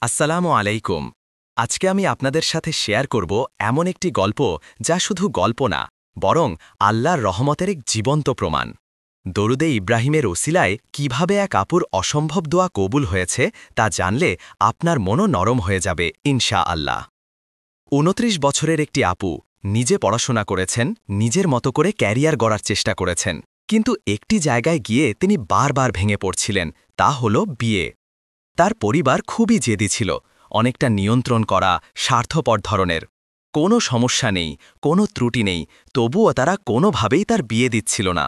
আসসালামু আলাইকুম। আজকে আমি আপনাদের সাথে শেয়ার করব এমন একটি গল্প যা শুধু গল্প না, বরং আল্লাহর রহমতের এক জীবন্ত প্রমাণ। দরুদে ইব্রাহিমের ওসিলায় কিভাবে এক আপুর অসম্ভব দোয়া কবুল হয়েছে তা জানলে আপনার মনও নরম হয়ে যাবে ইনশা আল্লাহ। ২৯ বছরের একটি আপু নিজে পড়াশোনা করেছেন, নিজের মতো করে ক্যারিয়ার গড়ার চেষ্টা করেছেন, কিন্তু একটি জায়গায় গিয়ে তিনি বারবার ভেঙে পড়ছিলেন, তা হল বিয়ে। তার পরিবার খুবই জেদি ছিল, অনেকটা নিয়ন্ত্রণ করা, স্বার্থপর ধরনের। কোনো সমস্যা নেই, কোনো ত্রুটি নেই, তবুও তারা কোনোভাবেই তার বিয়ে দিচ্ছিল না।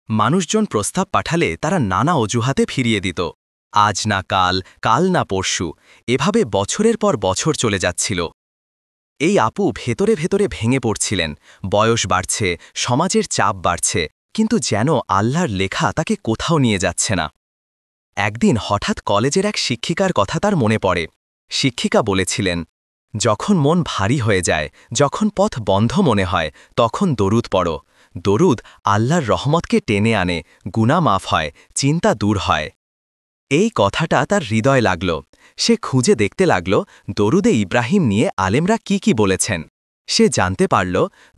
মানুষজন প্রস্তাব পাঠালে তারা নানা অজুহাতে ফিরিয়ে দিত। আজ না কাল, কাল না পরশু, এভাবে বছরের পর বছর চলে যাচ্ছিল। এই আপু ভেতরে ভেতরে ভেঙে পড়ছিলেন। বয়স বাড়ছে, সমাজের চাপ বাড়ছে, কিন্তু যেন আল্লাহর লেখা তাকে কোথাও নিয়ে যাচ্ছে না। একদিন হঠাৎ কলেজের এক শিক্ষিকার কথা তার মনে পড়ে। শিক্ষিকা বলেছিলেন, যখন মন ভারী হয়ে যায়, যখন পথ বন্ধ মনে হয়, তখন দরুদ পড়ো। দরুদ আল্লাহর রহমতকে টেনে আনে, গুনাহ মাফ হয়, চিন্তা দূর হয়। এই কথাটা তার হৃদয় লাগল। সে খুঁজে দেখতে লাগল দরুদে ইব্রাহিম নিয়ে আলেমরা কি বলেছেন। সে জানতে পারল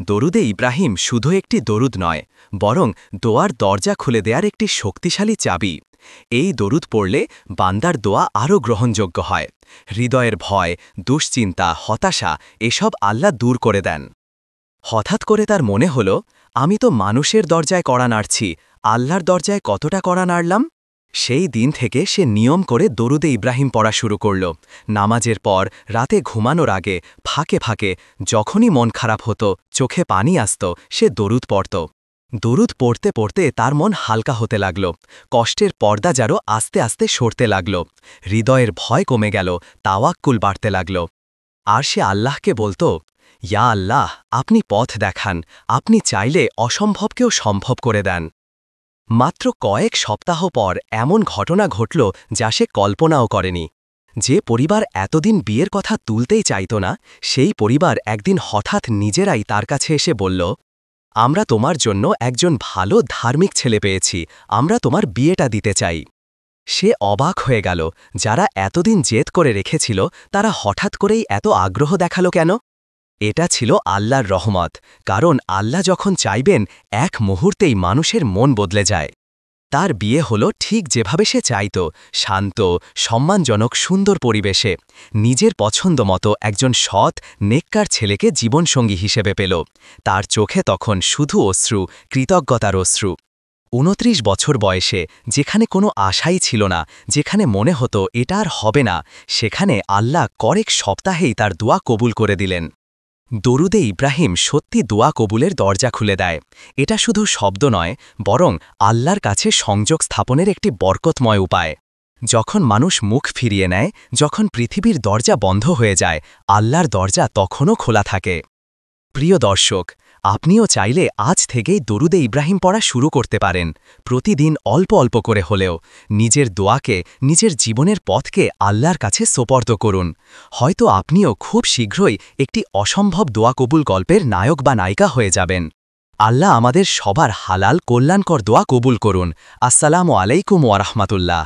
দরুদে ইব্রাহিম শুধু একটি দরুদ নয়, বরং দোয়ার দরজা খুলে দেওয়ার একটি শক্তিশালী চাবি। এই দরুদ পড়লে বান্দার দোয়া আরও গ্রহণযোগ্য হয়। হৃদয়ের ভয়, দুশ্চিন্তা, হতাশা এসব আল্লাহ দূর করে দেন। হঠাৎ করে তার মনে হল, আমি তো মানুষের দরজায় কড়া নাড়ছি, আল্লাহর দরজায় কতটা কড়া নাড়লাম। সেই দিন থেকে সে নিয়ম করে দরুদে ইব্রাহিম পড়া শুরু করল। নামাজের পর, রাতে ঘুমানোর আগে, ফাঁকে ফাঁকে, যখনই মন খারাপ হতো, চোখে পানি আসত, সে দরুদ পড়ত। দরুদ পড়তে পড়তে তার মন হালকা হতে লাগল। কষ্টের পর্দা যারও আস্তে আস্তে সরতে লাগল। হৃদয়ের ভয় কমে গেল, তাওয়াক্কুল বাড়তে লাগল। আর সে আল্লাহকে বলত, ইয়া আল্লাহ, আপনি পথ দেখান, আপনি চাইলে অসম্ভবকেও সম্ভব করে দেন। মাত্র কয়েক সপ্তাহ পর এমন ঘটনা ঘটল যা সে কল্পনাও করেনি। যে পরিবার এতদিন বিয়ের কথা তুলতেই চাইত না, সেই পরিবার একদিন হঠাৎ নিজেরাই তার কাছে এসে বলল, আমরা তোমার জন্য একজন ভালো ধার্মিক ছেলে পেয়েছি, আমরা তোমার বিয়েটা দিতে চাই। সে অবাক হয়ে গেল, যারা এতদিন জেদ করে রেখেছিল তারা হঠাৎ করেই এত আগ্রহ দেখালো কেন? এটা ছিল আল্লাহর রহমত, কারণ আল্লাহ যখন চাইবেন এক মুহূর্তেই মানুষের মন বদলে যায়। তার বিয়ে হলো ঠিক যেভাবে সে চাইত, শান্ত, সম্মানজনক, সুন্দর পরিবেশে। নিজের পছন্দ মতো একজন সৎ, নেককার ছেলেকে জীবনসঙ্গী হিসেবে পেল। তার চোখে তখন শুধু অশ্রু, কৃতজ্ঞতার অশ্রু। ২৯ বছর বয়সে, যেখানে কোনো আশাই ছিল না, যেখানে মনে হতো এটা আর হবে না, সেখানে আল্লাহ কয়েক সপ্তাহেই তার দোয়া কবুল করে দিলেন। দরুদে ইব্রাহিম সত্যি দোয়া কবুলের দরজা খুলে দেয়। এটা শুধু শব্দ নয়, বরং আল্লাহর কাছে সংযোগ স্থাপনের একটি বরকতময় উপায়। যখন মানুষ মুখ ফিরিয়ে নেয়, যখন পৃথিবীর দরজা বন্ধ হয়ে যায়, আল্লাহর দরজা তখনও খোলা থাকে। প্রিয় দর্শক, আপনিও চাইলে আজ থেকেই দরুদে ইব্রাহিম পড়া শুরু করতে পারেন। প্রতিদিন অল্প অল্প করে হলেও নিজের দোয়াকে, নিজের জীবনের পথকে আল্লাহর কাছে সোপর্দ করুন। হয়তো আপনিও খুব শীঘ্রই একটি অসম্ভব দোয়া কবুল গল্পের নায়ক বা নায়িকা হয়ে যাবেন। আল্লাহ আমাদের সবার হালাল কল্যাণকর দোয়া কবুল করুন। আসসালামু আলাইকুম ওয়া রাহমাতুল্লাহ।